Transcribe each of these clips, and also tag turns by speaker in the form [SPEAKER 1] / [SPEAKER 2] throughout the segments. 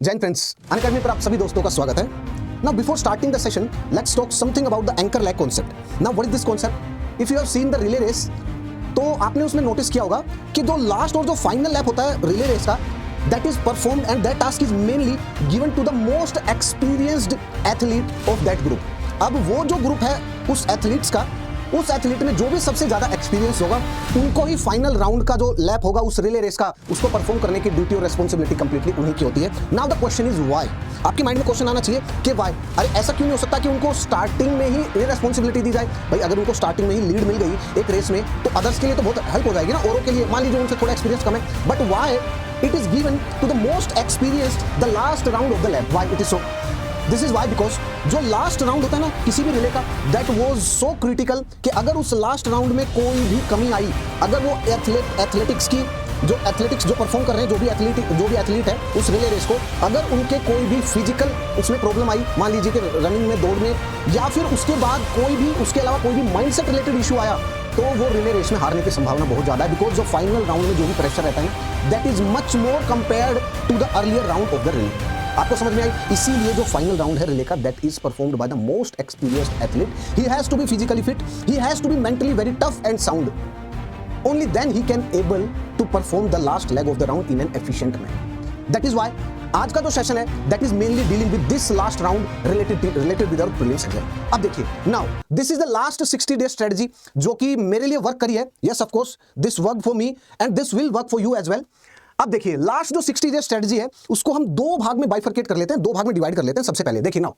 [SPEAKER 1] Jain friends, Unacademy पर आप सभी दोस्तों का स्वागत है। Now before starting the session, let's talk something about the anchor lag concept. Now what is this concept? If you have seen the relay race, तो आपने उसमें नोटिस किया होगा कि जो लास्ट और जो फाइनल लैप होता है रिले रेस का, that is performed and that task is mainly given to the most experienced athlete of that group. अब वो जो ग्रुप है उस एथलीट्स का, उस एथलीट में जो भी सबसे ज्यादा एक्सपीरियंस होगा उनको ही फाइनल राउंड का जो लैप होगा उस रिले रेस का उसको परफॉर्म करने की ड्यूटी और रेस्पॉन्सिबिलिटी कंप्लीटली उन्हीं की होती है। Now the question is why. आपके माइंड में क्वेश्चन आना चाहिए कि व्हाई, अरे ऐसा क्यों नहीं हो सकता कि उनको स्टार्टिंग में ही ये रेस्पॉन्सिबिलिटी दी जाए। भाई अगर उनको स्टार्टिंग में ही लीड मिल गई एक रेस में तो अदर्स के लिए तो बहुत हेल्प हो जाएगी ना, औरों के लिए। मान लीजिए उनसे थोड़ा एक्सपीरियंस कम है, but why it is given to the most experienced the last round of the lap. Why it is so? This is why because जो लास्ट राउंड होता है ना किसी भी रिले का, दैट वाज सो क्रिटिकल कि अगर उस लास्ट राउंड में कोई भी कमी आई, अगर वो एथलेटिक्स जो परफॉर्म कर रहे हैं, जो भी एथलीट है उस रिले रेस को, अगर उनके कोई भी फिजिकल उसमें प्रॉब्लम आई, मान लीजिए कि रनिंग में, दौड़ में, या फिर उसके बाद कोई भी उसके अलावा कोई भी माइंडसेट रिलेटेड इशू आया, तो वो रिले रेस में हारने की संभावना बहुत ज्यादा है। बिकॉज जो फाइनल राउंड में जो भी प्रेशर रहता है that is much more compared to the earlier round of the relay. आपको समझ में आई? इसीलिए जो फाइनल राउंड है रिले का, that is performed by the most experienced athlete. He has to be physically fit, he has to be mentally very tough and sound. Only then he can able to perform the last leg of the round in an efficient manner. That is why आज का जो session है that is mainly dealing with this last round related with our prelims exam. अब देखिए, now this is the last 60 day strategy जो कि मेरे लिए वर्क करी है। Yes of course this work for me and this will work for you as well. अब देखिए, लास्ट जो 60 डे स्ट्रेटजी है उसको हम दो भाग में बाइफरकेट कर लेते हैं, दो भाग में डिवाइड कर लेते हैं। सबसे पहले देखिए नाउ,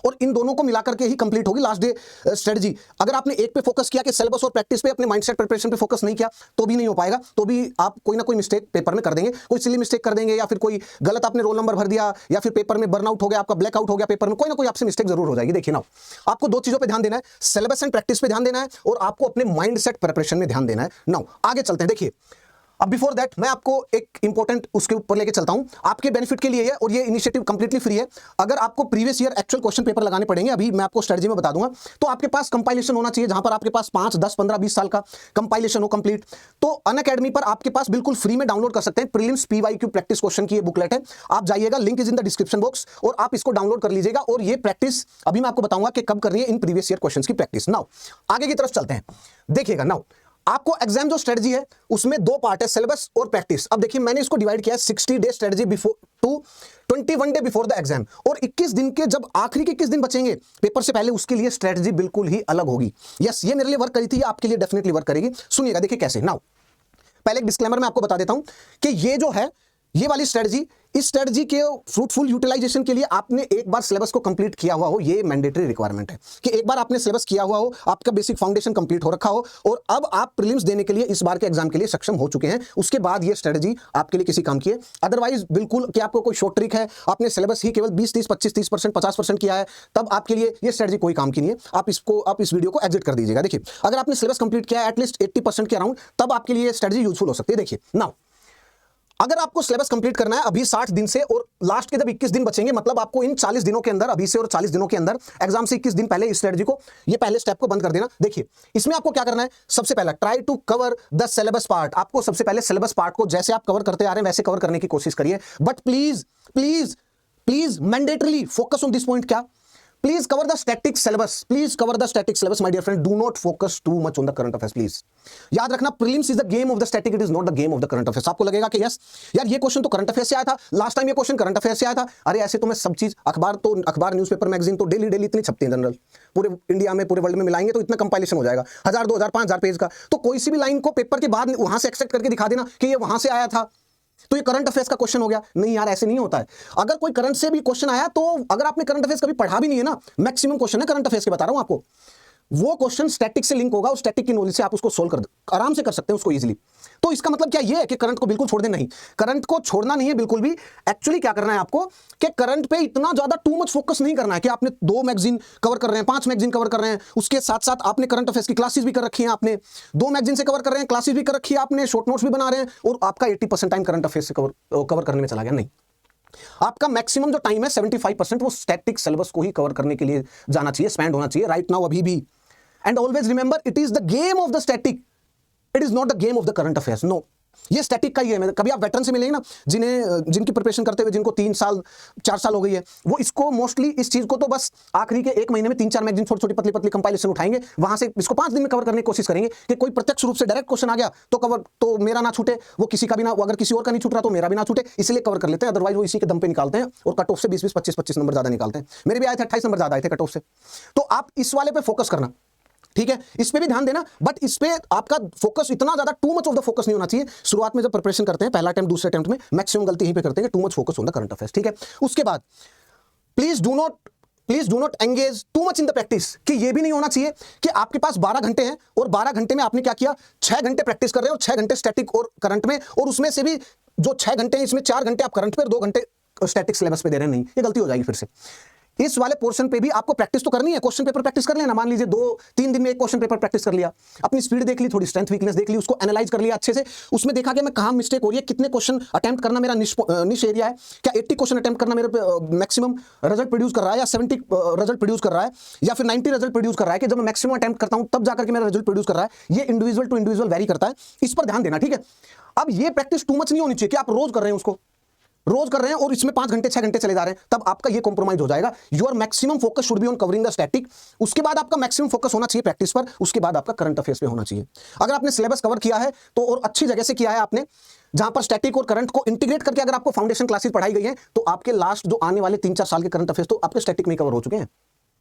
[SPEAKER 1] और इन दोनों को मिलाकर के ही कंप्लीट होगी लास्ट डे स्ट्रेटजी। अगर आपने एक पे फोकस किया कि सिलेबस और प्रैक्टिस पे, अपने माइंडसेट प्रिपरेशन पे फोकस नहीं किया तो भी नहीं हो पाएगा, तो भी आप कोई ना कोई मिस्टेक पेपर में कर देंगे, कोई सिली मिस्टेक कर देंगे, या फिर कोई गलत आपने रोल नंबर भर दिया, या फिर पेपर में बर्नआउट हो गया, आपका ब्लैकआउट हो गया पेपर में, कोई ना कोई आपसे मिस्टेक जरूर हो जाएगी। देखिए ना, आपको दो चीजों पर ध्यान देना है, सिलेबस एंड प्रैक्टिस पे ध्यान देना है, और आपको अपने माइंडसेट प्रिपरेशन में ध्यान देना है। नाउ आगे चलते हैं। देखिए, अब बिफोर दैट मैं आपको एक इंपॉर्टेंट उसके ऊपर लेके चलता हूं, आपके बेनिफिट के लिए है, और ये इनिशिएटिव कंप्लीटली फ्री है। अगर आपको previous year actual question paper लगाने पड़ेंगे, अभी मैं आपको स्ट्रेटजी में बता दूंगा, तो आपके पास कंपाइलेशन होना चाहिए, जहां पर आपके पास 5, 10, 15, 20 साल का कंपाइलेशन हो कंप्लीट। तो अनअकैडमी पर आपके पास बिल्कुल फ्री में डाउनलोड कर सकते हैं प्रीलिम्स PYQ प्रैक्टिस क्वेश्चन की ये बुकलेट है। आप जाइएगा, link is in the description box, और आप इसको डाउनलोड कर लीजिएगा। और ये प्रैक्टिस अभी मैं आपको बताऊंगा कि कब करनी है इन प्रीवियस ईयर क्वेश्चन की प्रैक्टिस। नाउ आगे की तरफ चलते हैं। देखिएगा, नाउ आपको एग्जाम जो स्ट्रेटजी है उसमें दो पार्ट है, सिलेबस और प्रैक्टिस। अब देखिए, मैंने इसको डिवाइड किया है 60 day strategy before to 21 day before the exam, और 21 दिन के जब आखिरी के 21 दिन बचेंगे पेपर से पहले, उसके लिए स्ट्रेटजी बिल्कुल ही अलग होगी। यस, ये मेरे लिए वर्क करी थी, आपके लिए डेफिनेटली वर्क करेगी। सुनिएगा, देखिए कैसे। नाउ पहले एक डिस्क्लेमर मैं आपको बता देता हूं कि ये जो है, ये वाली स्ट्रेटजी, इस स्ट्रेटजी के फ्रूटफुल यूटिलाइजेशन के लिए आपने एक बार सिलेबस को कंप्लीट किया हुआ हो, ये मैंडेटरी रिक्वायरमेंट है कि एक बार आपने सिलेबस किया हुआ हो, आपका बेसिक फाउंडेशन कंप्लीट हो रखा हो, और अब आप प्रीलिम्स देने के लिए इस बार के एग्जाम के लिए सक्षम हो चुके हैं। उसके बाद ये स्ट्रेटजी आपके लिए किसी काम की है। अदरवाइज बिल्कुल कि आपको कोई शॉर्ट ट्रिक है, आपने सिलेबस ही केवल 20, 30, 25, 30%, 50% किया है, तब आपके लिए ये स्ट्रेटजी कोई काम की नहीं है। आप इस वीडियो को एग्जिट कर दीजिएगा। देखिए, अगर आपने सिलेबस कंप्लीट किया है एटलीस्ट 80% के अराउंड, तब आपके लिए स्ट्रेटजी यूजफुल हो सकती है। देखिए नाउ, अगर आपको सिलेबस कंप्लीट करना है अभी 60 दिन से, और लास्ट के जब 21 दिन बचेंगे, मतलब आपको इन 40 दिनों के अंदर, अभी से और 40 दिनों के अंदर, एग्जाम से 21 दिन पहले इस स्ट्रेटजी को, ये पहले स्टेप को बंद कर देना। देखिए, इसमें आपको क्या करना है, सबसे पहला try to cover the syllabus part. आपको सबसे पहले सिलेबस पार्ट को जैसे आप कवर करते आ रहे हैं वैसे कवर करने की कोशिश करिए, but please please please mandatorily focus on this point. क्या? Please cover the static syllabus. Please cover the static syllabus, my dear friend. Do not focus too much on the current affairs, please. याद रखना, prelims is the game of the static. It is not the game of the current affairs. आपको लगेगा कि yes यार, ये question तो current affair से आया था, लास्ट टाइम ये क्वेश्चन करंट अफेयर से आया था। अरे ऐसे तो मैं सब चीज, अखबार, न्यूज़पेपर, मैगजीन तो डेली इतनी छपती है जनरल, पूरे इंडिया में, पूरे वर्ल्ड में मिलाएंगे तो इतना कंपाइलेशन हो जाएगा 1000, 2000, 5000 पेज का। तो कोई सी भी लाइन को पेपर के बाद वहां से एक्सट्रैक्ट करके दिखा देना कि ये वहां से आया था, तो ये करंट अफेयर्स का क्वेश्चन हो गया। नहीं यार, ऐसे नहीं होता है। अगर कोई करंट से भी क्वेश्चन आया, तो अगर आपने करंट अफेयर्स कभी पढ़ा भी नहीं है ना, मैक्सिमम क्वेश्चन है करंट अफेयर्स के बता रहा हूं आपको, वो क्वेश्चन स्टैटिक से लिंक होगा, उस स्टैटिक की नॉलेज से आप उसको सोल्व आराम से कर सकते हैं उसको इजीली। तो इसका मतलब क्या ये है कि करंट को बिल्कुल छोड़ दें? नहीं, करंट को छोड़ना नहीं है बिल्कुल भी। एक्चुअली क्या करना है आपको कि करंट पे इतना ज्यादा टू मच फोकस नहीं करना है कि आपने 2 मैगजीन कवर कर रहे हैं, 5 मैगजीन कवर कर रहे हैं, उसके साथ साथ आपने करंट अफेयर्स की क्लासेस भी कर रखी हैं, आपने 2 मैगजीन से कवर कर रहे हैं, क्लासेस भी कर रखी है आपने, शॉर्ट नोट्स भी बना रहे हैं, और आपका 80% टाइम करंट अफेयर्स से कवर करने में चला गया। नहीं, आपका मैक्सिमम जो टाइम है 75% वो स्टैटिक सिलेबस को ही कवर करने के लिए जाना चाहिए, स्पेंड होना चाहिए राइट नाउ, अभी भी। And always remember, it is the game of the static, it is not the game of the current affairs. No, ये स्टैटिक का ही है। कभी आप वेटरन से मिलेंगे ना, जिनकी प्रिपरेशन करते हुए जिनको 3 साल 4 साल हो गई है, वो इसको मोस्टली इस चीज को तो बस आखिरी के 1 महीने में 3-4 मैगजीन छोटी छोटी पतली पतली कंपाइलेशन उठाएंगे, वहां से इसको 5 दिन में कवर करने की कोशिश करेंगे कि कोई प्रत्यक्ष रूप से डायरेक्ट क्वेश्चन आ गया तो कवर, तो मेरा ना छूटे, वो किसी का भी ना, अगर किसी और का नहीं छूट रहा तो मेरा भी ना छूटे, इसलिए कवर कर लेते हैं। अदरवाइज वो इसी के दम पे निकालते हैं और कट ऑफ से 20-20 25-25 नंबर ज्यादा निकालते हैं। मेरे भी आए थे 28 नंबर ज्यादा आए थे कट ऑफ से। तो आप इस वाले पे फोकस करना, ठीक है, इस पे भी ध्यान देना, बट इस पे आपका फोकस इतना ज्यादा too much of the focus नहीं होना चाहिए। शुरुआत में जब प्रिपरेशन करते हैं, पहला अटेम्प्ट दूसरे अटेम्प्ट में मैक्सिमम गलती यहीं पे करते हैं, too much focus on the current affairs, ठीक है। उसके बाद please do not engage too much in the practice, कि ये भी नहीं होना चाहिए कि आपके पास 12 घंटे हैं और 12 घंटे में आपने क्या किया, 6 घंटे प्रैक्टिस कर रहे हो और 6 घंटे स्टैटिक और करंट में, और उसमें से भी जो 6 घंटे हैं इसमें 4 घंटे आप करंट पे और 2 घंटे स्टैटिक सिलेबस पे दे रहे हैं। नहीं, ये गलती हो जाएगी फिर से। इस वाले पोर्शन पे भी आपको प्रैक्टिस तो करनी है, क्वेश्चन पेपर प्रैक्टिस कर लेना। मान लीजिए 2-3 दिन में एक क्वेश्चन पेपर प्रैक्टिस कर लिया, अपनी स्पीड देख ली, थोड़ी स्ट्रेंथ वीकनेस देख ली, उसको एनालाइज कर लिया अच्छे से, उसमें देखा कि मैं कहां मिस्टेक हो रही है, कितने क्वेश्चन अटेम्प्ट करना मेरा निश एरिया है, क्या 80 क्वेश्चन अटेम्प्ट करना मेरे मैक्सिमम रिजल्ट प्रोड्यूस कर रहा है, या 70 रिजल्ट प्रोड्यूस कर रहा है, या फिर 90 रिजल्ट प्रोड्यूस कर रहा है, कि जब मैं मैक्सिमम अटेम्प्ट करता हूं तब जाकर के मेरा रिजल्ट प्रोड्यूस कर रहा है। ये इंडिविजुअल टू इंडिविजुअल वेरी करता है, इस पर ध्यान देना, ठीक है। अब ये प्रैक्टिस टू मच नहीं होनी चाहिए कि आप रोज कर रहे हैं, उसको रोज कर रहे हैं और इसमें 5 घंटे 6 घंटे चले जा रहे हैं, तब आपका ये कॉम्प्रोमाइज हो जाएगा। Your maximum focus should be on covering the static, उसके बाद आपका मैक्सिमम फोकस होना चाहिए प्रैक्टिस पर, उसके बाद आपका करंट अफेयर्स पे होना चाहिए। अगर आपने सिलेबस कवर किया है तो और अच्छी जगह से किया है आपने, जहां पर स्टैटिक और करंट को इंटीग्रेट करके अगर आपको फाउंडेशन क्लासेस पढ़ाई गई है, तो आपके लास्ट जो आने वाले 3-4 साल के करंट अफेयर्स तो आपके स्टैटिक में कवर हो चुके हैं,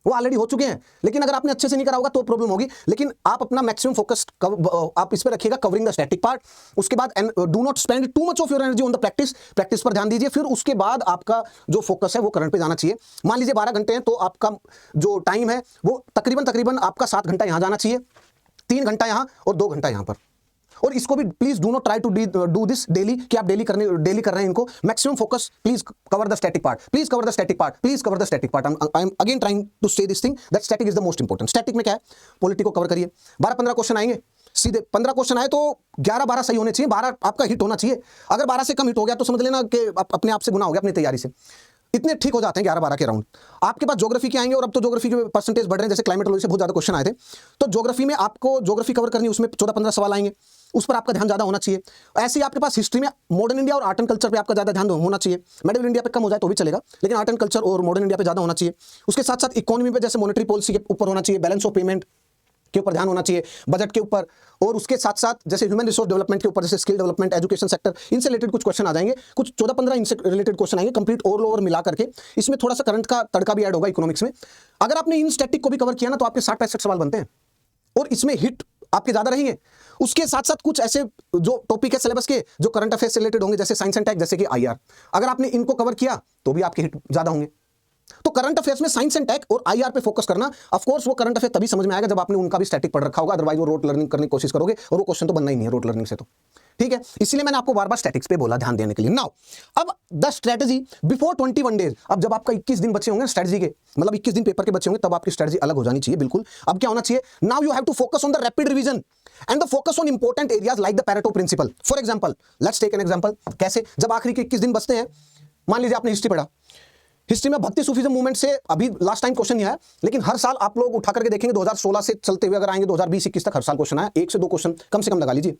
[SPEAKER 1] वो ऑलरेडी हो चुके हैं। लेकिन अगर आपने अच्छे से नहीं करा होगा तो प्रॉब्लम होगी। लेकिन आप अपना मैक्सिमम फोकस आप इस पे रखिएगा, कवरिंग द स्टैटिक पार्ट। उसके बाद do not spend too much of your energy on the practice पर ध्यान दीजिए। फिर उसके बाद आपका जो फोकस है वो करंट पे जाना चाहिए। मान लीजिए 12 घंटे हैं तो आपका जो टाइम है वो तकरीबन आपका 7 घंटा यहां जाना चाहिए, 3 घंटा यहां और 2 घंटा यहां पर। और इसको भी please do not try to do this daily, कि आप डेली कर रहे हैं इनको। Maximum focus, please cover the static part, please cover the static part, please cover the static part. I am again trying to say this thing that static is the most important. Static में क्या है, polity को cover करिए, 12-15 question आएंगे, सीधे 15 question आए तो 11-12 सही होने चाहिए, 12 आपका हिट होना चाहिए। अगर 12 से कम हिट हो गया तो समझ लेना कि अपने आप से गुनाह हो गया अपनी तैयारी से। इतने ठीक हो जाते हैं 11-12 के राउंड। आपके पास ज्योग्राफी के आएंगे और अब तो ज्योग्राफी के परसेंटेज बढ़ रहे हैं, जैसे क्लाइमेटोलॉजी से बहुत ज्यादा क्वेश्चन आए थे, तो ज्योग्राफी में आपको ज्योग्राफी कवर करनी है, उसमें 14-15 सवाल आएंगे, उस पर आपका ध्यान ज्यादा होना चाहिए। ऐसे ही आपके पास हिस्ट्री में मॉडर्न इंडिया और आर्ट एंड कल्चर पे आपका ज्यादा ध्यान होना चाहिए। मेडिवल इंडिया पे कम हो जाए तो भी चलेगा, लेकिन आर्ट एंड कल्चर और मॉडर्न इंडिया पे ज्यादा होना चाहिए। उसके साथ साथ इकोनॉमी पे, जैसे मॉनेटरी पॉलिसी के ऊपर होना चाहिए, बैलेंस ऑफ पेमेंट के ऊपर ध्यान होना चाहिए, बजट के ऊपर, और उसके साथ साथ जैसे ह्यूमन रिसोर्स डेवलपमेंट के ऊपर, जैसे स्किल डेवलपमेंट, एजुकेशन सेक्टर, इनसे रिलेटेड कुछ क्वेश्चन आ जाएंगे, कुछ 14-15 इनसे रिलेटेड क्वेश्चन आएंगे, कंप्लीट ओवर मिला करके। इसमें थोड़ा सा करंट का तड़का भी ऐड होगा इकोनॉमिक्स में। अगर आपने इन स्टैटिक को भी कवर किया ना तो आपके 60-65 सवाल बनते हैं और इसमें हिट आपके ज्यादा रहेंगे। उसके साथ साथ कुछ ऐसे जो टॉपिक है सिलेबस के जो करंट अफेयर्स से रिलेटेड होंगे, जैसे साइंस एंड टेक, जैसे कि IR, अगर आपने इनको कवर किया तो भी आपके हिट ज्यादा होंगे। तो करंट अफेयर्स में साइंस एंड टेक और IR पे फोकस करना। ऑफ कोर्स वो करंट अफेयर तभी समझ में आएगा जब आपने उनका भी स्टैटिक पढ़ रखा होगा, अदरवाइज वो रोट लर्निंग करने की कोशिश करोगे और वो क्वेश्चन तो बनना ही नहीं है रोट लर्निंग से, तो ठीक है। इसलिए मैंने आपको बार बार स्टैटिक्स पे बोला ध्यान देने के लिए। नाउ अब द स्ट्रेटजी बिफोर 21 डेज, अब जब आपका 21 दिन बचे होंगे स्ट्रेटजी के, मतलब 21 दिन पेपर के बचे होंगे, तब आपकी स्ट्रेटजी अलग हो जानी चाहिए बिल्कुल। अब क्या होना चाहिए, now you have to focus on the rapid revision and the focus on important areas like the Pareto principle. For example, let's take an example. कैसे, जब आखिरी के 21 दिन बचते हैं, मान लीजिए आपने हिस्ट्री पढ़ा, हिस्ट्री में भक्ति सूफीज्म मूवमेंट से अभी लास्ट टाइम क्वेश्चन नहीं आया, लेकिन हर साल आप लोग उठा करके देखेंगे 2016 से चलते हुए अगर आएंगे 2020-21 तक हर साल क्वेश्चन आया, 1 से 2 क्वेश्चन कम से कम लगा लीजिए।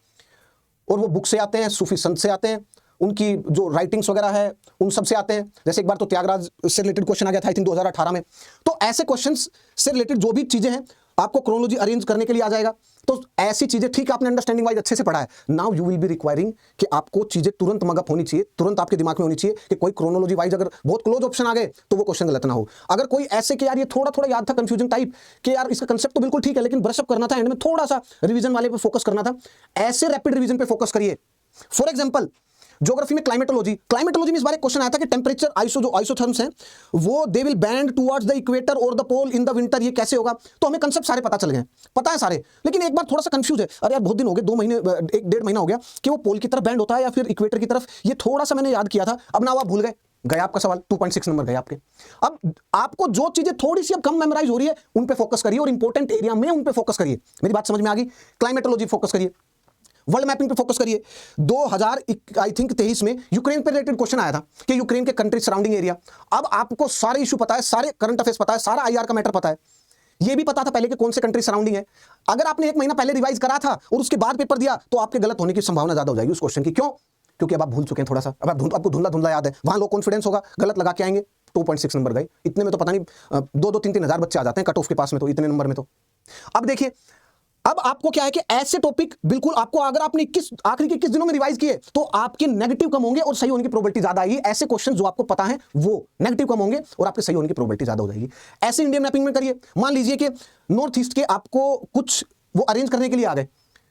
[SPEAKER 1] और वो बुक से आते हैं, सूफी संत से आते हैं, उनकी जो राइटिंग्स वगैरह है उन सब से आते हैं। जैसे एक बार तो त्यागराज से रिलेटेड क्वेश्चन आ गया था आई थिंक 2018 में। तो ऐसे क्वेश्चंस से रिलेटेड जो भी चीजें हैं आपको क्रोनोलॉजी अरेंज करने के लिए आ जाएगा। तो ऐसी चीजें, ठीक है, आपने अंडरस्टैंडिंग वाइज अच्छे से पढ़ा है, now you will be requiring कि आपको चीजें तुरंत मगअप होनी चाहिए, तुरंत आपके दिमाग में होनी चाहिए कि कोई क्रोनोलॉजी वाइज अगर बहुत क्लोज ऑप्शन आ गए तो वो क्वेश्चन गलत ना हो। अगर कोई ऐसे कि यार ये थोड़ा थोड़ा याद था कंफ्यूजन टाइप कि यार इसका कंसेप्ट तो बिल्कुल ठीक है लेकिन ब्रशअप करना था, एंड में थोड़ा सा रिवीजन वाले पे फोकस करना था, ऐसे रैपिड रिवीजन पे फोकस करिए। फॉर एग्जाम्पल, ज्योग्राफी में क्लाइमेटोलॉजी में इस बार एक क्वेश्चन आया था कि टेम्परेचर जो आइसोथर्म्स हैं वो they will bend towards the equator और the pole in the winter, ये कैसे होगा। तो हमें कंसेप्ट सारे पता चल गए, पता है सारे, लेकिन एक बार थोड़ा सा कंफ्यूज है, अरे यार बहुत दिन हो गए, 2 महीने 1-1.5 महीना हो गया कि वो पोल की तरफ बैंड होता है या फिर इक्वेटर की तरफ, ये थोड़ा सा मैंने याद किया था, अब ना आप भूल गए आपका सवाल, 2.6 नंबर गए आपके। अब आपको जो चीजें थोड़ी सी अब कम मेमोराइज हो रही है उन पे फोकस करिए और इंपॉर्टेंट एरिया में उन पे फोकस करिए। मेरी बात समझ में आ गई। क्लाइमेटोलॉजी फोकस करिए, वर्ल्ड मैपिंग पे फोकस करिए। 2023 में यूक्रेन पे रिलेटेड क्वेश्चन आया था कि यूक्रेन के कंट्री सराउंडिंग एरिया, अब आपको सारे इशू पता है, सारे करंट अफेयर्स पता है, सारा IR का मैटर पता है, ये भी पता था पहले कि कौन से कंट्री सराउंडिंग है। अगर आपने 1 महीना पहले रिवाइज करा था और उसके बाद पेपर दिया तो आपके गलत होने की संभावना ज्यादा हो जाएगी उस क्वेश्चन की। क्यों? क्योंकि अब आप भूल चुके हैं थोड़ा सा, अब आपको धुंधला धुंधला याद है। वहां लो कॉन्फिडेंस होगा, गलत लगा के आएंगे, 2.6 नंबर गए। इतने में तो पता नहीं 2-3 हज़ार बच्चे आ जाते हैं कट ऑफ के पास में, तो इतने नंबर में तो। अब देखिए, अब आपको क्या है कि ऐसे टॉपिक बिल्कुल आपको, अगर आपने आखिरी के 21 दिनों में रिवाइज किए तो आपके नेगेटिव कम होंगे और सही होने की प्रोबेबिलिटी ज्यादा आएगी। ऐसे क्वेश्चन जो आपको पता है वो नेगेटिव कम होंगे और आपके सही होने की प्रोबेबिलिटी ज्यादा हो जाएगी। ऐसे इंडियन मैपिंग में करिए। मान लीजिए कि नॉर्थ ईस्ट के आपको कुछ वो अरेंज करने के लिए आ गए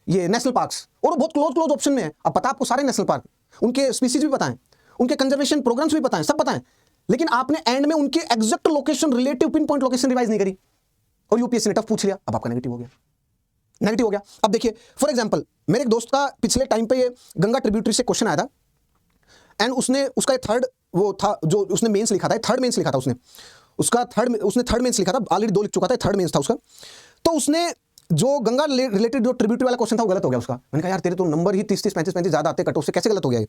[SPEAKER 1] ये नेशनल पार्क्स, और बहुत क्लोज ऑप्शन में है। अब पता आपको सारे नेशनल पार्क, उनके स्पीसीज भी पता है, उनके कंजर्वेशन प्रोग्राम्स भी पता है, सब पता है, लेकिन आपने एंड में उनके exact location, relative pin point location revise नहीं करी और यूपीएससी ने टफ पूछ लिया। अब आपका नेगेटिव हो गया, नेगेटिव हो गया। अब देखिए फॉर एग्जांपल, मेरे एक दोस्त का पिछले टाइम पे ये गंगा ट्रिब्यूटरी से क्वेश्चन आया था एंड उसने उसका थर्ड वो था जो उसने मेंस लिखा था, थर्ड मेंस लिखा था उसने थर्ड मेंस लिखा था, ऑलरेडी 2 लिख चुका था, थर्ड मेंस था उसका। तो उसने जो गंगा रिलेटेड जो ट्रिब्यूटरी वाला क्वेश्चन था वो गलत हो गया उसका। मैंने कहा यार तेरे तो नंबर ही 30 35 ज्यादा आते कट ऑफ से, कैसे गलत हो गया ये?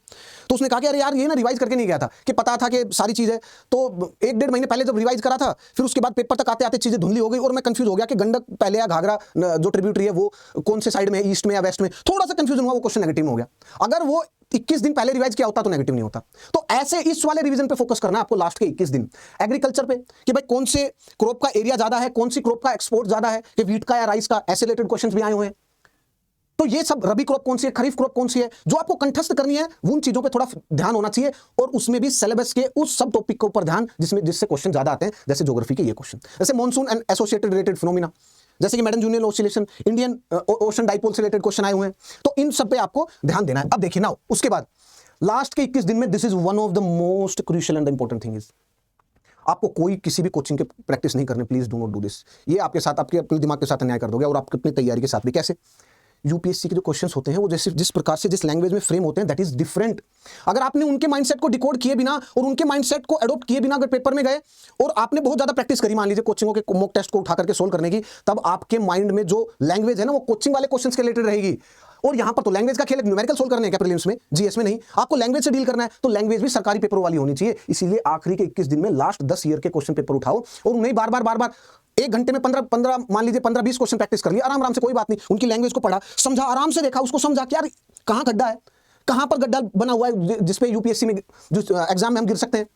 [SPEAKER 1] तो उसने कहा कि अरे यार ये ना रिवाइज करके नहीं गया था, कि पता था कि सारी चीजें, तो 1-1.5 महीने पहले जब रिवाइज करा था फिर उसके बाद पेपर तक आते आते चीजें धुंधली हो गई और मैं कंफ्यूज हो गया कि गंडक पहले या घाघरा जो ट्रिब्यूटरी है वो कौन से साइड में है, ईस्ट में या वेस्ट में, थोड़ा सा कंफ्यूजन हुआ, वो क्वेश्चन नेगेटिव में हो गया। अगर वो 21 दिन पहले रिवाइज किया होता तो नेगेटिव नहीं होता। तो ऐसे इस वाले रिवीजन पे फोकस करना है आपको लास्ट के 21 दिन। एग्रीकल्चर पे कि भाई कौन से क्रॉप का एरिया ज्यादा है, कौन सी क्रॉप का एक्सपोर्ट ज्यादा है, कि व्हीट का या राइस का, ऐसे रिलेटेड क्वेश्चंस भी आए हुए हैं। तो ये सब रबी क्रॉप कौन सी है, खरीफ क्रॉप कौन सी है, जो आपको कंठस्थ करनी है, उन चीजों पे थोड़ा ध्यान होना चाहिए। और उसमें भी सिलेबस के उस सब टॉपिक के ऊपर ध्यान जिससे क्वेश्चन ज्यादा आते हैं, जैसे ज्योग्राफी के ये क्वेश्चन, जैसे monsoon and associated related phenomena, जैसे कि madam junior oscillation, Indian ocean dipole से रिलेटेड क्वेश्चन आए हुए हैं। तो इन सब पे आपको ध्यान देना है। अब देखिए ना, उसके बाद लास्ट के 21 दिन में this is one of the most crucial and important thing is, आपको कोई किसी भी कोचिंग के प्रैक्टिस नहीं करने, please do not do this. ये आपके साथ, आपके अपने दिमाग के साथ अन्याय कर दोगे और आपकी अपनी तैयारी के साथ भी। कैसे? यूपीएससी के जो क्वेश्चंस होते हैं वो जैसे जिस प्रकार से जिस लैंग्वेज में फ्रेम होते हैं दैट इज डिफरेंट। अगर आपने उनके माइंडसेट को डिकोड किए बिना और उनके माइंडसेट को एडॉप्ट किए बिना अगर पेपर में गए और आपने बहुत ज्यादा प्रैक्टिस करी, मान लीजिए कोचिंगों के मॉक टेस्ट को उठा करके सोल्व करने की, तब आपके माइंड में जो लैंग्वेज है ना वो कोचिंग वाले क्वेश्चंस के रिलेटेड रहेगी। और यहां पर तो लैंग्वेज का खेल, न्यूमेरिकल सोल्व करने का प्रीलिम्स में, जीएस में नहीं, आपको लैंग्वेज से डील करना है, तो लैंग्वेज भी सरकारी पेपर वाली होनी चाहिए। इसीलिए आखिरी के 21 दिन में लास्ट 10 ईयर के क्वेश्चन पेपर उठाओ और उन्हें बार बार 1 घंटे में 15 मान लीजिए 15-20 क्वेश्चन प्रैक्टिस कर लिया आराम से, कोई बात नहीं। उनकी लैंग्वेज को पढ़ा, समझा, आराम से देखा, उसको समझा कि यार कहां गड्ढा है, कहां पर गड्ढा बना हुआ है जिसपे यूपीएससी में जो एग्जाम में हम गिर सकते हैं,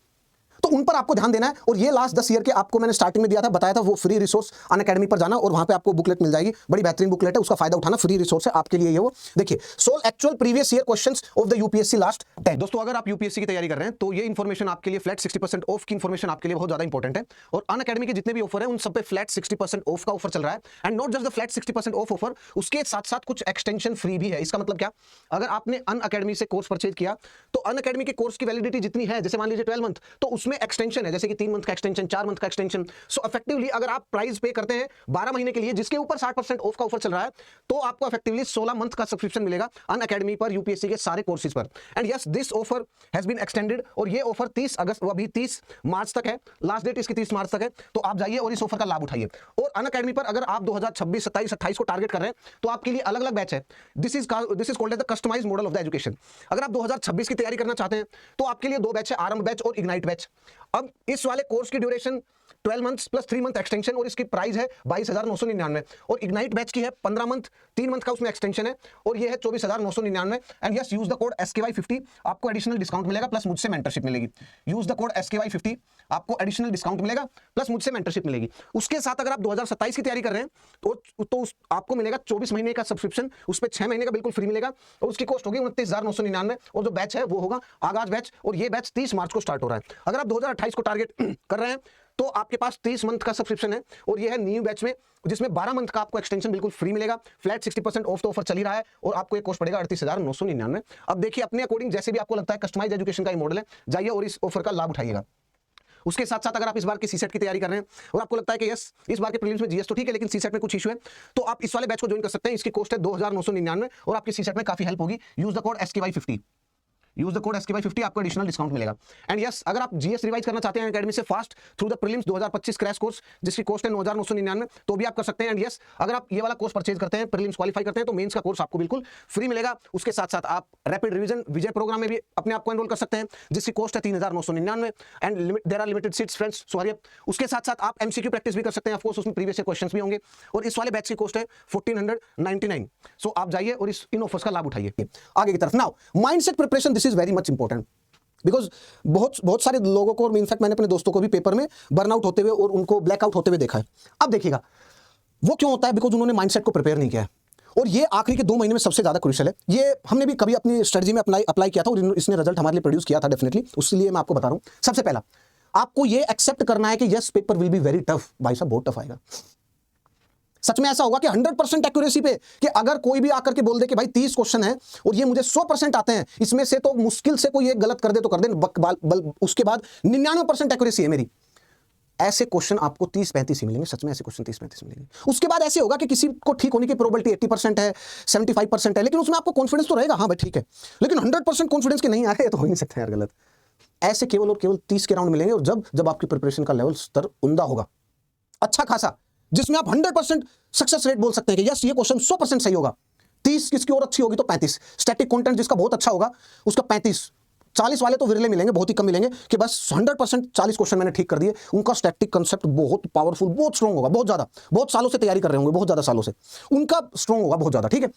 [SPEAKER 1] तो उन पर आपको ध्यान देना है। और ये लास्ट 10 ईयर के आपको मैंने स्टार्टिंग में दिया था, बताया था, वो फ्री रिसोर्स अनअकैडमी पर जाना और वहां पे आपको बुकलेट मिल जाएगी, बड़ी बेहतरीन बुकलेट है, उसका फायदा उठाना, फ्री रिसोर्स है आपके लिए ये। वो देखिए, solve actual previous year questions of the UPSC last 10। दोस्तों अगर आप यूपीएससी की तैयारी कर रहे हैं तो ये इन्फॉर्मेशन आपके लिए फ्लैट 60% ऑफ की इन्फॉर्मेशन आपके लिए बहुत ज्यादा इंपॉर्टेंट है। और अनअकैडमी के जितने भी ऑफर है उन सब पे फ्लैट 60% ऑफ का ऑफर चल रहा है। And not just the flat 60% of offer, उसके साथ साथ कुछ एक्सटेंशन फ्री भी है। इसका मतलब क्या? अगर आपने अनअकैडमी से कोर्स परचेज किया तो अनअकैडमी के कोर्स की वैलिडिटी जितनी है, जैसे मान लीजिए 12 मंथ, तो उसमें एक्सटेंशन है, जैसे 3 मंथ का एक्सटेंशन, 4 मंथ का एक्सटेंशन। सो इफेक्टिवली अगर आप प्राइस पे करते हैं 12 महीने के लिए, जिसके ऊपर 60% ऑफ का ऑफर चल रहा है, तो आपको इफेक्टिवली 16 मंथ का सब्सक्रिप्शन मिलेगा अनअकैडमी पर, यूपीएससी के सारे कोर्सेज पर। And yes, this offer has been extended और ये ऑफर 30 अगस्त, अभी 30 मार्च तक है, लास्ट डेट इसकी 30 मार्च तक है। तो आप जाइए और इस ऑफर का लाभ उठाइए। और अनअकैडमी पर अगर आप 2026, 27, 28 को टारगेट कर रहे हैं तो आपके लिए अलग अलग बैच है। This is called as the customised model of the education. अगर आप 2026 की तैयारी करना चाहते हैं तो आपके लिए 2 बैच है, आरंभ बैच और इग्नाइट बैच। अब इस वाले कोर्स की duration 12 months plus 3 month extension और इसकी प्राइस है 22,999। और इग्नाइट बैच की है 15 मंथ, 3 मंथ का उसमें एक्सटेंशन है और ये है 24,999। And yes, use the code SKY50, आपको एडिशनल डिस्काउंट मिलेगा प्लस मुझसे मेंटरशिप मिलेगी। यूज द कोड SKY50, आपको एडिशनल डिस्काउंट मिलेगा प्लस मुझसे मेंटरशिप मिलेगी। उसके साथ अगर आप 2027 की तैयारी कर रहे हैं तो आपको मिलेगा 24 महीने का सब्सक्रिप्शन, उस पर 6 महीने का बिल्कुल फ्री मिलेगा और उसकी कॉस्ट होगी 29,999। और जो बैच है वो होगा आगाज बैच और ये बैच 30 मार्च को स्टार्ट हो रहा है। अगर आप 2028 को टारगेट कर रहे हैं तो आपके पास 30 मंथ का सब्सक्रिप्शन है और ये है न्यू बैच में, जिसमें 12 मंथ का आपको एक्सटेंशन बिल्कुल फ्री मिलेगा। फ्लैट 60% ऑफ तो ऑफर चल ही रहा है और आपको एक कॉस्ट पड़ेगा 38,999। अब देखिए अपने अकॉर्डिंग जैसे भी आपको लगता है, कस्टमाइज्ड एजुकेशन का ये मॉडल है, जाइए और इस ऑफर का लाभ उठाइएगा। उसके साथ साथ अगर आप इस बार की सीसेट की तैयारी कर रहे हैं और आपको लगता है कि यस इस बार के प्रीलिम्स में जीएस तो ठीक है लेकिन सीसेट में कुछ इशू है, तो आप इस वाले बैच को ज्वाइन कर सकते हैं। इसकी कॉस्ट है 2,999 और आपकी सीसेट में काफी हेल्प होगी। Use the code SKY50। Use the code SK50, आपको एडिशनल डिस्काउंट मिलेगा। एंड यस, अगर आप जीएस रिवाइज करना चाहते हैं अकेडमी से fast through the prelims 2025 crash course, जिसकी कॉस्ट है 9,999, तो भी आप कर सकते हैं। एंड यस, अगर आप ये वाला कोर्स परचेज करते हैं, प्रीलिम्स क्वालीफाई करते हैं, तो मेंस का कोर्स आपको बिल्कुल फ्री मिलेगा। उसके साथ साथ आप रैपिड रिवीजन विजय प्रोग्राम में भी अपने आप को एनरोल कर सकते हैं, जिसकी कॉस्ट है 3,999 and there are limited seats friends, so hurry. उसके साथ साथ आप एमसीक्यू प्रैक्टिस भी कर सकते हैं, ऑफ कोर्स उसमें प्रीवियस ईयर क्वेश्चंस भी होंगे। और इस वाले बैच की कॉस्ट है 1,499, सो आप जाइए और इन ऑफर्स का लाभ उठाइए। आगे की तरफ now mindset preparation, this is very much important because बहुत सारे लोगों को, इनफैक्ट मैंने अपने दोस्तों को भी पेपर में बर्नआउट होते हुए और उनको ब्लैकआउट होते हुए देखा है। अब देखिएगा वो क्यों होता है, बिकॉज उन्होंने माइंडसेट को प्रिपेयर नहीं किया है। और ये आखिरी के 2 महीने में सबसे ज्यादा क्रूशियल है। ये हमने भी कभी अपनी स्ट्रेटजी में अप्लाई किया था और इसने रिजल्ट हमारे लिए प्रोड्यूस किया था डेफिनेटली, उसलिए मैं आपको बता रहा हूं। सबसे पहला आपको ये एक्सेप्ट करना है कि yes paper will be very tough. भाई साहब बहुत टफ आएगा। सच में ऐसा होगा कि 100% एक्यूरेसी पे, कि अगर कोई भी आकर के बोल दे कि भाई 30 क्वेश्चन है और ये मुझे 100% आते हैं, इसमें से तो मुश्किल से कोई एक गलत कर दे तो कर दे, उसके बाद 99% एक्यूरेसी है मेरी, ऐसे क्वेश्चन आपको 30-35 ही मिलेंगे। सच में ऐसे क्वेश्चन 30-35 मिलेंगे। उसके बाद ऐसे होगा कि किसी को ठीक होने की प्रोबेबिलिटी 80% है, 75% है, लेकिन उसमें आपको कॉन्फिडेंस तो रहेगा, हाँ भाई ठीक है, लेकिन 100% कॉन्फिडेंस के नहीं आ रहे तो हो ही नहीं सकते यार गलत। ऐसे केवल और केवल 30 के राउंड मिलेंगे, और जब आपकी प्रिपरेशन का लेवल स्तर उमदा होगा, अच्छा खासा, जिसमें आप 100% सक्सेस रेट बोल सकते हैं कि यस ये क्वेश्चन 100% सही होगा। 30 किसकी और अच्छी होगी तो 35। स्टैटिक कंटेंट जिसका बहुत अच्छा होगा उसका 35। 40 वाले तो विरले मिलेंगे, बहुत ही कम मिलेंगे कि बस 100% 40 क्वेश्चन मैंने ठीक कर दिए। उनका स्टैटिक कंसेप्ट बहुत पावरफुल, बहुत स्ट्रॉन्ग होगा, बहुत ज्यादा, बहुत सालों से तैयारी कर रहे होंगे, बहुत ज्यादा सालों से, उनका स्ट्रॉन्ग होगा बहुत ज्यादा। ठीक है,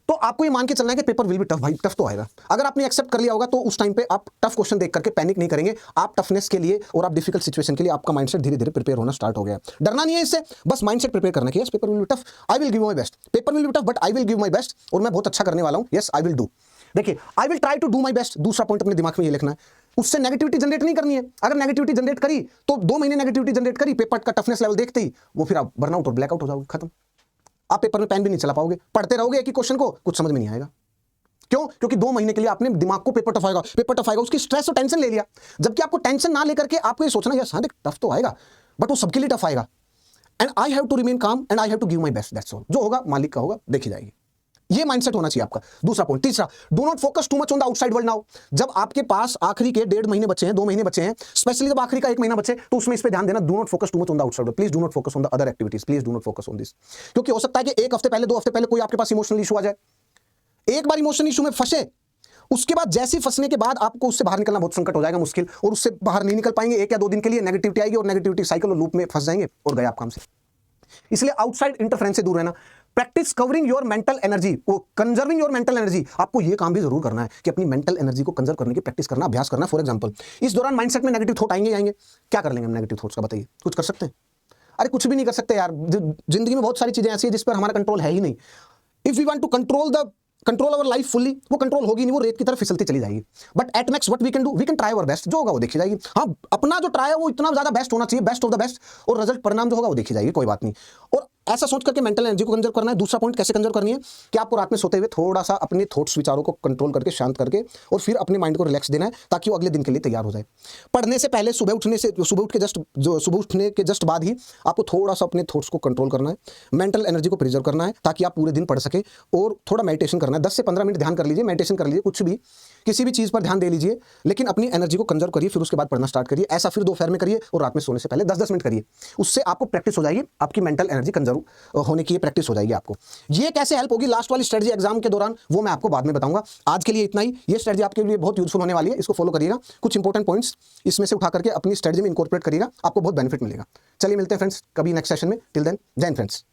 [SPEAKER 1] तो आपको ये मान के चलना है कि पेपर विल बी टफ। भाई टफ तो आएगा। अगर आपने एक्सेप्ट कर लिया होगा तो उस टाइम पे आप टफ क्वेश्चन देख करके पैनिक नहीं करेंगे। आप टफनेस के लिए और आप डिफिकल्ट सिचुएशन के लिए आपका माइंडसेट धीरे धीरे प्रिपेयर होना स्टार्ट हो गया। डरना नहीं है इससे, बस माइंडसेट प्रिपेयर करना कि yes paper will be tough, I will give my best. Paper will be tough but I will give my best, और मैं बहुत अच्छा करने वाला हूं। Yes I will do. देखिए I will try to do my best. दूसरा point अपने दिमाग में ये लिखना है, उससे नेगेटिविटी जनरेट नहीं करनी है। अगर नेगेटिविटी जनरेट करी तो 2 महीने नेगेटिविटी जनरेट करी, पेपर का टफनेस लेवल देखते ही वो फिर आप बर्नआउट और ब्लैकआउट हो जाओगे, खत्म। आप पेपर में पेन भी नहीं चला पाओगे, पढ़ते रहोगे एक ही क्वेश्चन को, कुछ समझ में नहीं आएगा। क्यों? क्योंकि 2 महीने के लिए आपने दिमाग को पेपर टफ आएगा उसकी स्ट्रेस और टेंशन ले लिया। जबकि आपको टेंशन ना लेकर के आपको ये सोचना यस हाँ टफ तो आएगा, बट वो सबके लिए टफ आएगा। And I have to remain calm and I have to give my best, that's all. जो होगा मालिक का होगा, देखी जाएगी। ये माइंडसेट होना चाहिए आपका। दूसरा पॉइंट। तीसरा, do not focus too much on the outside world now. जब आपके पास आखिरी के 1.5 महीने बचे हैं, 2 महीने बचे हैं, स्पेशली जब आखिरी का 1 महीना बचे, तो उसमें इस पे ध्यान देना। Do not focus too much on the outside world, please do not focus on the other activities, please do not focus on this. क्योंकि हो सकता है कि 1 हफ्ते पहले, 2 हफ्ते पहले कोई आपके पास इमोशनल इशू आ जाए। एक बार इमोशनल इशू में फंसे, उसके बाद जैसे फंसने के बाद आपको उससे बाहर निकलना बहुत संकट हो जाएगा, मुश्किल, और उससे बाहर नहीं निकल पाएंगे। 1 या 2 दिन के लिए नेगेटिविटी आएगी और नेगेटिविटी साइकिल और लूप में फंस जाएंगे और गए आप काम से। इसलिए आउटसाइड इंटरफेरेंस से दूर रहना। Practice covering your mental energy, वो कंजर्विंग योर मेंटल एनर्जी। आपको ये काम भी जरूर करना है कि अपनी मेंटल एनर्जी को कंजर्व करने की प्रैक्टिस करना, अभ्यास करना। फॉर एग्जांपल इस दौरान माइंडसेट में नेगेटिव थॉट आएंगे। क्या कर लेंगे हम नेगेटिव थॉट्स का, बताइए? कुछ कर सकते हैं? अरे कुछ भी नहीं कर सकते यार। जिंदगी में बहुत सारी चीजें ऐसी है जिस पर हमारा कंट्रोल है ही नहीं। If we want to control our life fully, वो कंट्रोल होगी नहीं, वो रेत की तरफ फिसलती चली जाएगी। But at max what we can do, we can try our best. जो होगा वो देखी जाएगी। हाँ, अपना जो ट्राई है वो इतना ज्यादा बेस्ट होना चाहिए, बेस्ट ऑफ द बेस्ट, और रिजल्ट परिणाम जो होगा वो देखी जाएगी, कोई बात नहीं। और ऐसा सोच करके मेंटल एनर्जी को कंजर्व करना है। दूसरा पॉइंट, कैसे कंजर्व करनी है कि आपको रात में सोते हुए थोड़ा सा अपने थॉट्स, विचारों को कंट्रोल करके, शांत करके, और फिर अपने माइंड को रिलैक्स देना है ताकि वो अगले दिन के लिए तैयार हो जाए। पढ़ने से पहले, सुबह उठने के जस्ट बाद ही आपको थोड़ा सा अपने थॉट्स को कंट्रोल करना है, मेंटल एनर्जी को प्रिजर्व करना है ताकि आप पूरे दिन पढ़ सके। और थोड़ा मेडिटेशन करना है, 10 से 15 मिनट ध्यान कर लीजिए, मेडिटेशन कर लीजिए, कुछ भी, किसी भी चीज पर ध्यान दे लीजिए, लेकिन अपनी एनर्जी को कंजर्व करिए, फिर उसके बाद पढ़ना स्टार्ट करिए। ऐसा फिर दोपहर में करिए और रात में सोने से पहले 10-10 मिनट करिए। उससे आपको प्रैक्टिस हो जाएगी, आपकी मेंटल एनर्जी कंजर्व होने की प्रैक्टिस हो जाएगी आपको। ये कैसे हेल्प होगी लास्ट वाली स्ट्रेटजी एग्जाम के दौरान, वो मैं आपको बाद में बताऊंगा। आज के लिए इतना ही। ये स्ट्रेटजी आपके लिए बहुत यूजफुल होने वाली है, इसको फॉलो करिएगा। कुछ इंपॉर्टेंट पॉइंट्स इसमें से उठा करके अपनी स्ट्रेटजी में इंकॉर्पोरेट करिएगा, आपको बहुत बेनिफिट मिलेगा। चलिए मिलते हैं फ्रेंड्स कभी नेक्स्ट सेशन में। टिल देन, जय हिंद फ्रेंड्स।